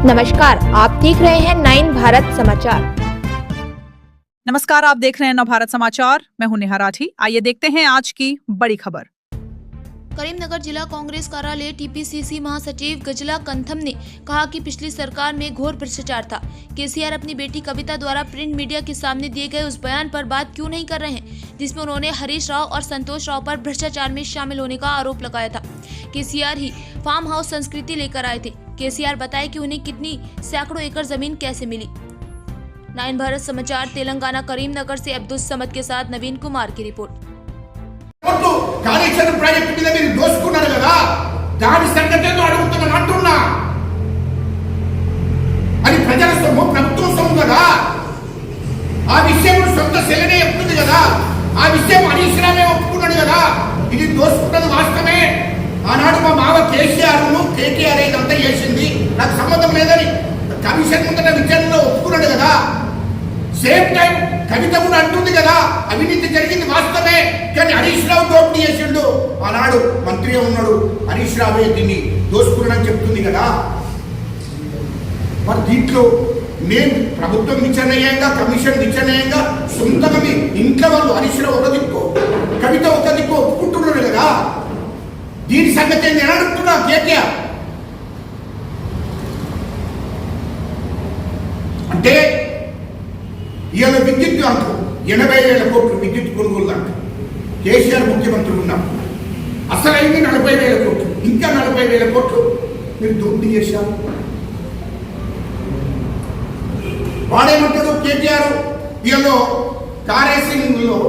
नमस्कार, आप देख रहे हैं 9 भारत समाचार। नमस्कार, आप देख रहे हैं नव भारत समाचार। मैं हूं नेहा राठी। आइए देखते हैं आज की बड़ी खबर। करीमनगर जिला कांग्रेस कार्यालय टीपीसीसी महासचिव गजला कंथम ने कहा कि पिछली सरकार में घोर भ्रष्टाचार था। केसीआर अपनी बेटी कविता द्वारा प्रिंट मीडिया के सामने दिए गए उस बयान पर बात क्यों नहीं कर रहे हैं, जिसमें उन्होंने हरीश राव और संतोष राव पर भ्रष्टाचार में शामिल होने का आरोप लगाया था। केसीआर ही फार्म हाउस संस्कृति लेकर आए थे। केसीआर बताए कि उन्हें कितनी सैकड़ों एकड़ जमीन कैसे मिली। 9 भारत समाचार तेलंगाना करीमनगर से अब्दुल समद के साथ नवीन कुमार की रिपोर्ट। కాళేశ్వరం ప్రాజెక్టు మీద మీరు దోసుకున్నారు కదా, దాని సంగతిలో అడుగుతున్నా అంటున్నా. అది ప్రజల సొమ్ము, ప్రభుత్వం సొమ్ము కదా. ఆ విషయం సొంత సెలనే చెప్తుంది కదా. ఆ విషయం హరీష్ రావే ఒప్పుకున్నాడు కదా. ఇది దోసుకున్నది వాస్తవమే. ఆనాడు మా మావ కేసీఆర్ను కేటీఆర్ ఇదంతా చేసింది, నాకు సంబంధం లేదని కమిషన్ ముందట విచారణలో ఒప్పుకున్నాడు కదా. సేమ్ టైం కవిత కూడా అంటుంది కదా, అవినీతి జరిగింది వాస్తవమే, కానీ హరీష్ రావు దోపిడీ చేసిండు. ఆనాడు మంత్రిగా ఉన్నాడు, హరీష్ రావే దీన్ని దోసుకున్నాడని చెప్తుంది కదా. మరి దీంట్లో నేను ప్రభుత్వం విచారణయంగా, కమిషన్ విచారణయంగా సొంతంగా మీ ఇంట్లో వాళ్ళు హరీష్ రావు ఒక దిక్కు, కవిత ఒక దిక్కు ఒప్పుకుంటున్నాడు కదా. దీని సంగతి నేను అడుగుతున్నా కేటీఆర్. అంటే ఇవాళ విద్యుత్ అంటారు 80,000 కోట్లు విద్యుత్ కొనుగోలు అంటారు. కేసీఆర్ ముఖ్యమంత్రి ఉన్నప్పుడు అసలైంది 40,000 కోట్లు, ఇంకా 40,000 కోట్లు మీరు దోపిడీ చేశారు. వాడేమంటాడు కేటీఆర్, ఇవాళ కారేసింగ్లో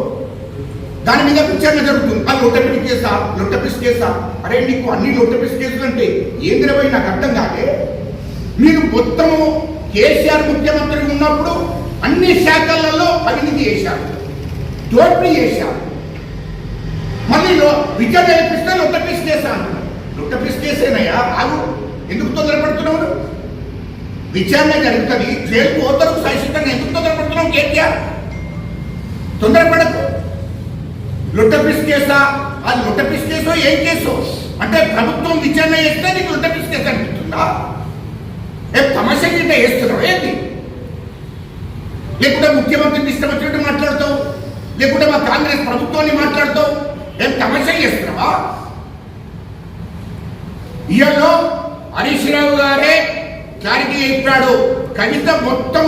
దాని మీద విచారణ జరుగుతుంది. అది లొట్టపిసి కేసా, లొట్టపిసి కేసా. అరే నీకు అన్ని లొట్టపిసి కేసులు అంటే ఏంద్రపై నాకు అర్థం కాదే. మీరు మొత్తము కేసీఆర్ ముఖ్యమంత్రి ఉన్నప్పుడు అన్ని శాఖలలో అవినీతి చేశారు, దోపిడీ చేశారు. మళ్ళీ విచారణ జరిపిస్తే లొట్టపిసి కేసా అంటున్నారు. లొట్టపిసి కేసేనయ్యా, ఆగు, ఎందుకు తొందరపడుతున్నావు? విచారణ జరుగుతుంది, జైలుకు పోతారు శాశ్వతంగా, ఎందుకు తొందరపడుతున్నావు కేటీఆర్? తొందరపడకు. లొట్టపిసి కేసా, అది లొట్టపిసి కేసో ఏం కేసో అంటే ప్రభుత్వం విచారణ చేస్తే నీకు లొట్టపిసి కేసు అనిపిస్తుందా? తమాషా గిట్ట వేస్తున్నావు ఏంటి? లేకుంటే ముఖ్యమంత్రిని ఇష్టం వచ్చినట్టు మాట్లాడతావు, లేకుంటే మా కాంగ్రెస్ ప్రభుత్వాన్ని మాట్లాడతావు. ఏం తమాషా చేస్తున్నావా? ఇయల్లో హరీష్ రావు గారే క్లారిటీ చెప్పాడు. కవిత మొత్తం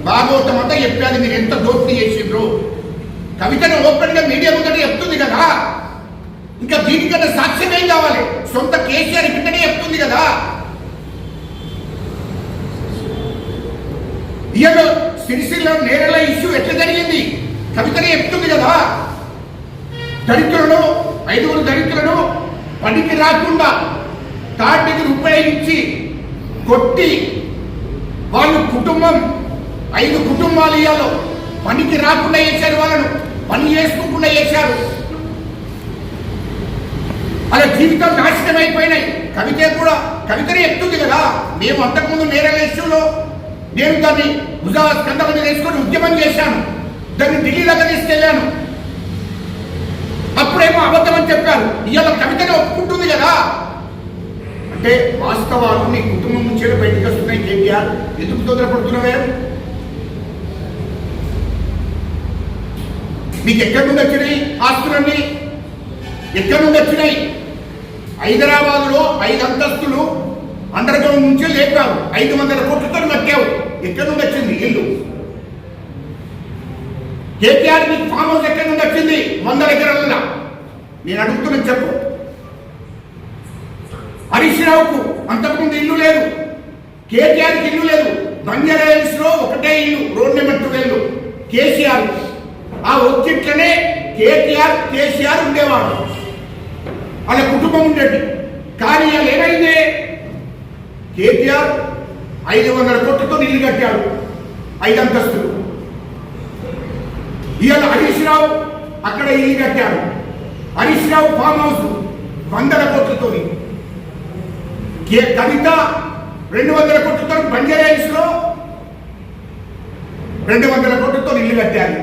భాగవతం అంతా చెప్పాడు, మీరు ఎంత దోపిడీ చేసిండ్రు. కవితను ఓపెన్ గా మీడియా ముందట చెప్తుంది కదా. ఇంకా దీనికన్నా సాక్ష్యం ఏం కావాలి? సొంత కేసీఆర్ కిందనే చెప్తుంది కదా. ఇయలో సిరిసిల్ల నేరల ఇష్యూ ఎట్లా జరిగింది కవితనే చెప్తుంది కదా. దళితులను 5 దళితులను పనికి రాకుండా తాటికి ఉపయోగించి కొట్టి వాళ్ళు కుటుంబం 5 కుటుంబాలు ఇయ్యాలో పనికి రాకుండా చేశారు, వాళ్ళను పని చేసుకోకుండా చేశారు. అలా జీవితం నాశనం అయిపోయినాయి. కవితనే చెప్తుంది కదా. మేము అంతకుముందు నేరల ఇష్యూలో నేను దాన్ని భుజా స్కంధం మీద వేసుకొని ఉద్యమం చేశాను, దాన్ని ఢిల్లీ దాకా తీసుకెళ్లాను. అప్పుడేమో అబద్ధం అని చెప్పారు, ఇవాళ కవితనే ఒప్పుకుంటుంది కదా. అంటే వాస్తవాలు నీ కుటుంబం నుంచే బయటకు వస్తున్నాయి. కేటీఆర్ ఎందుకు తొందరపడుతున్నావే? మీకు ఎక్కడి నుండి వచ్చినాయి ఆస్తులన్నీ? ఎక్కడి నుండి వచ్చినాయి? హైదరాబాద్లో 5 అంతస్తులు అండర్ గ్రౌండ్ నుంచే లేపావు, 500 కోట్లతో కట్టావు. ఎక్కడి నుండి వచ్చింది ఇల్లు? కేటీఆర్ మీకు ఫామ్ హౌస్ ఎక్కడి నుండి వచ్చింది? 100 ఎకరాల. నేను అడుగుతున్నా చెప్పు. హరీష్ రావుకు అంతకుముందు ఇల్లు లేదు, కేటీఆర్కి ఇల్లు లేదు. బంజారా హిల్స్ లో ఒకటే ఇల్లు, రోడ్ నెంబర్ 12. కేసీఆర్ ఆ ఒక్కిట్లనే కేసీఆర్ ఉండేవాడు, వాళ్ళ కుటుంబం ఉండేది. కానీ వాళ్ళు ఏమైంది? కేటీఆర్ 500 కోట్లతో ఇల్లు కట్టాడు, 5 అంతస్తులు. ఇవాళ హరీష్ రావు అక్కడ ఇల్లు కట్టాడు. హరీష్ రావు ఫామ్ హౌస్ 100 కోట్లతో. కవిత 200 కోట్లతో బంజారా హిల్స్ లో 200 కోట్లతో ఇల్లు కట్టాలి,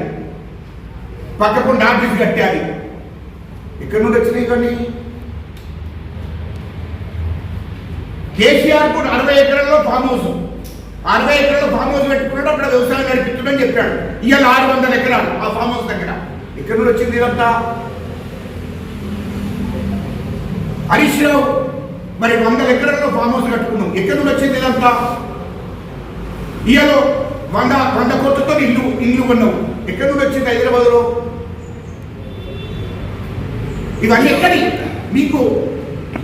పక్కకుండా ఆఫీస్ కట్టాలి. ఇక్కడ నుండి వచ్చినాయి కానీ కేసీఆర్ కూడా 60 ఎకరాల్లో ఫామ్ హౌస్ 60 ఎకరాల్లో ఫామ్ హౌస్ పెట్టుకున్నాడు, అక్కడ వ్యవసాయం నడిపిస్తున్నాడని చెప్పాడు. ఇవాళ 600 ఎకరాలు ఆ ఫామ్ హౌస్ దగ్గర. ఎక్కడి నుండి వచ్చింది ఇదంతా? హరీష్ రావు మరి 100 ఎకరాల్లో ఫామ్ హౌస్ కట్టుకున్నాం, ఎక్కడి నుండి వచ్చింది ఇదంతా? ఇవాళ 100 కోట్లతో ఇల్లు కొన్నావు, ఎక్కడి నుండి వచ్చింది హైదరాబాద్లో? ఇవన్నీ ఎక్కడి? మీకు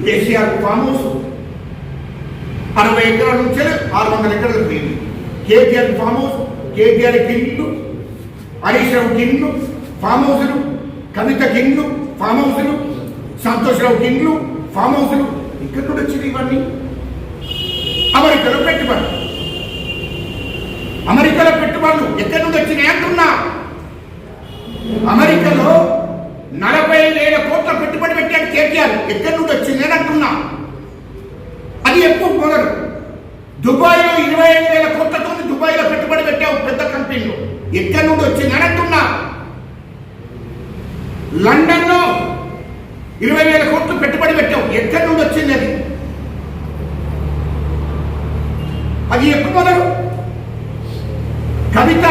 కేసీఆర్ ఫామ్ హౌస్ 60 ఎకరాల నుంచి 600 ఎకరాలకు పోయింది. KTR farm house, KTR గిన్లు, Harish Rao గిన్లు form హౌస్లు, కవిత గిన్లు ఫామ్ హౌస్లు, సంతోష్ రావు గిన్లు ఫామ్ హౌస్లు. ఇక్కడ నుండి వచ్చింది ఇవన్నీ? అమెరికాలో పెట్టుబడులు ఎక్కడి నుండి వచ్చినాయి అంటున్నా? అమెరికాలో 40,000 కోట్ల పెట్టుబడి పెట్టాడు కేటీఆర్, ఎక్కడి నుండి వచ్చింది అని అంటున్నా. అది ఎక్కువ మొదలు. దుబాయ్లో 25,000 కోట్లతో దుబాయ్లో పెట్టుబడి పెట్టావు పెద్ద కంపెనీలు, ఎక్కడి నుండి వచ్చింది అని అంటున్నా. లండన్లో 20,000 కోట్లు పెట్టుబడి పెట్టావు, ఎక్కడి నుండి వచ్చింది అది? అది ఎక్కువ మొదలు. కవిత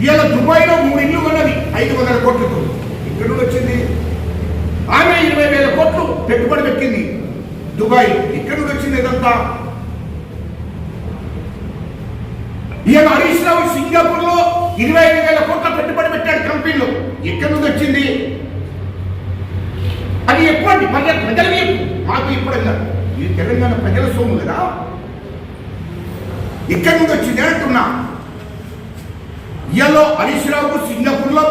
ఇవాళ దుబాయ్లో 3 ఇళ్ళు ఉన్నది 500 కోట్లతో, ఎక్కడి నుండి వచ్చింది? ఆమె 20,000 కోట్లు పెట్టుబడి పెట్టింది దుబాయ్, ఎక్కడి నుండి వచ్చింది ఇదంతా? ఇవాళ హరీష్ రావు సింగపూర్లో 25,000 కోట్ల పెట్టుబడి పెట్టాడు కంపెనీలో, ఎక్కడి నుండి వచ్చింది? అది ఎక్కువ ప్రజలకి మాకు ఇప్పుడన్నా ఇది తెలంగాణ ప్రజల సొమ్ము కదా, ఎక్కడి నుండి వచ్చింది అంటున్నా. ఇవాళ హరీష్ రావు సింగపూర్లో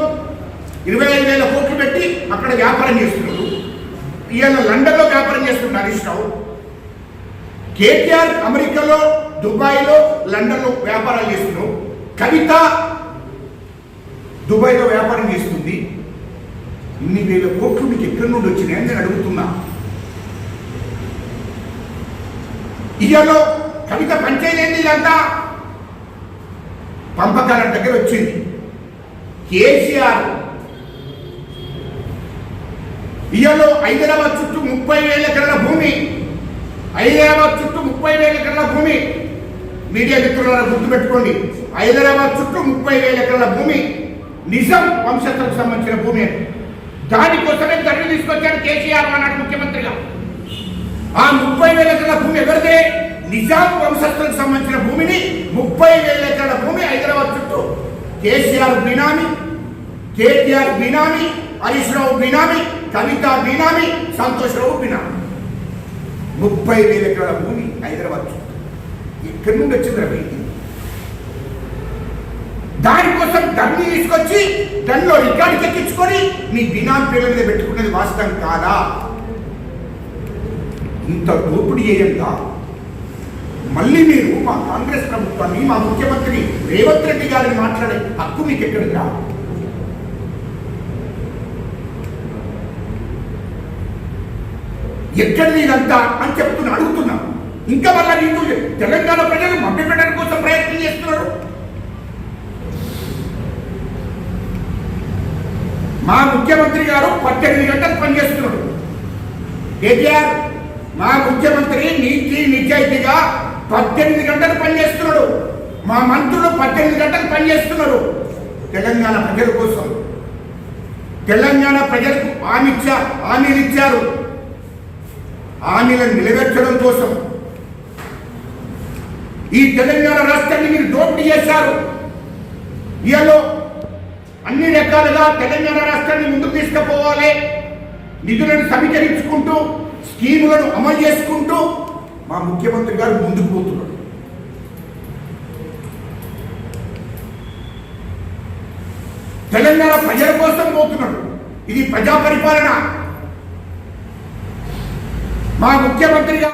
25,000 కోట్లు పెట్టి అక్కడ వ్యాపారం చేస్తున్నాడు. ఇవాళ లండన్లో వ్యాపారం చేస్తున్నాడు హరీష్ రావు. కేటీఆర్ అమెరికాలో, దుబాయ్లో, లండన్లో వ్యాపారాలు చేస్తున్నాడు. కవిత దుబాయ్లో వ్యాపారం చేస్తుంది. ఇన్ని వేల కోట్లు మీకు ఎక్కడి నుండి వచ్చినాయని నేను అడుగుతున్నా. ఇవాళ కవిత పంచాయతీ ఇదంతా పంపకాల దగ్గర వచ్చింది. కేసీఆర్ ఇవాళ హైదరాబాద్ చుట్టూ 30,000 ఎకరాల భూమి, హైదరాబాద్ చుట్టూ 30,000 ఎకరాల భూమి, మీడియా మిత్రులను గుర్తుపెట్టుకోండి, హైదరాబాద్ చుట్టూ 30,000 ఎకరాల భూమి నిజాం వంశస్థులకు సంబంధించిన భూమి. దానికోసమే ధరలు తీసుకొచ్చాడు కేసీఆర్ ఆనాడు ముఖ్యమంత్రిగా. ఆ 30,000 ఎకరాల భూమి ఎవరిదే? నిజాం వంశస్థులకు సంబంధించిన భూమిని 30,000 ఎకరాల భూమి హైదరాబాద్ చుట్టూ కేసీఆర్ బినామీ, కేటీఆర్ బినామీ, హరీష్ రావు బినామీ, కవిత బినామీ, సంతోష్ రావు బినామీ. 30,000 ఎకరాల భూమి హైదరాబాద్ చుట్టూ ఎక్కడి నుండి వచ్చింది రవి? దానికోసం ధరని తీసుకొచ్చి దానిలో రికార్డు ఎక్కించుకొని మీ బినామీ పేర్ల మీద పెట్టుకున్నది వాస్తవం కాదా? ఇంత దోపిడీ చేయంగా మళ్ళీ మీరు మా కాంగ్రెస్ ప్రభుత్వాన్ని, మా ముఖ్యమంత్రి రేవంత్ రెడ్డి గారిని మాట్లాడే హక్కు మీకు ఎక్కడిదా? ఎక్కడిది ఇదంతా అని చెప్తున్నా, అడుగుతున్నా. ఇంకా మళ్ళీ నీకు తెలంగాణ ప్రజలు మభ్యపెట్టడం కోసం ప్రయత్నం చేస్తున్నారు. మా ముఖ్యమంత్రి గారు 18 గంటలు పనిచేస్తున్నాడు. కేటీఆర్ మా ముఖ్యమంత్రి నీతి నిజాయితీగా 18 గంటలు పనిచేస్తున్నాడు. మా మంత్రులు 18 గంటలు పనిచేస్తున్నారు తెలంగాణ ప్రజల కోసం. తెలంగాణ ప్రజలకు హామీలు ఇచ్చారు. హామీలను నిలబెట్టడం కోసం ఈ తెలంగాణ రాష్ట్రాన్ని మీరు దోపిడీ చేశారు. ఇవాళ అన్ని రకాలుగా తెలంగాణ రాష్ట్రాన్ని ముందుకు తీసుకుపోవాలి, నిధులను సమీకరించుకుంటూ స్కీములను అమలు చేసుకుంటూ మా ముఖ్యమంత్రి గారు ముందుకు పోతున్నాడు. తెలంగాణ ప్రజల కోసం పోతున్నాడు. ఇది ప్రజా పరిపాలన. మా ముఖ్యమంత్రి